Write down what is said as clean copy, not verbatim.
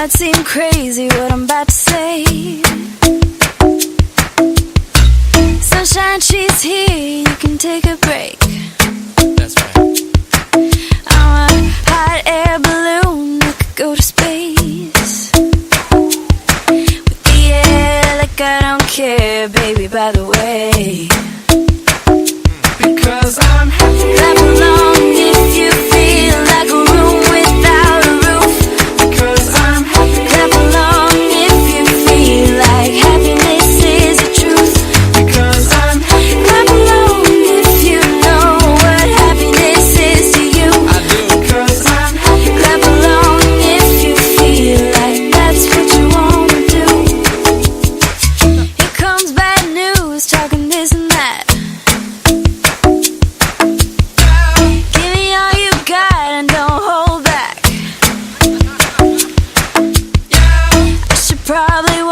might seem crazy what I'm about to say. Sunshine, she's here, you can take a break. That's right. I'm a hot air balloon that could go to space. With the air like I don't care, baby, by the way. Because I'm happy. Clap along if you feel like a room without a roof. Because I'm happy. Clap along if you feel like happiness is the truth. Because I'm happy. Clap along if you know what happiness is to you. I do. Because I'm happy. Clap along if you feel like that's what you wanna do. Here comes bad news, talking this and that. Give me all you got and don't hold back. I should probably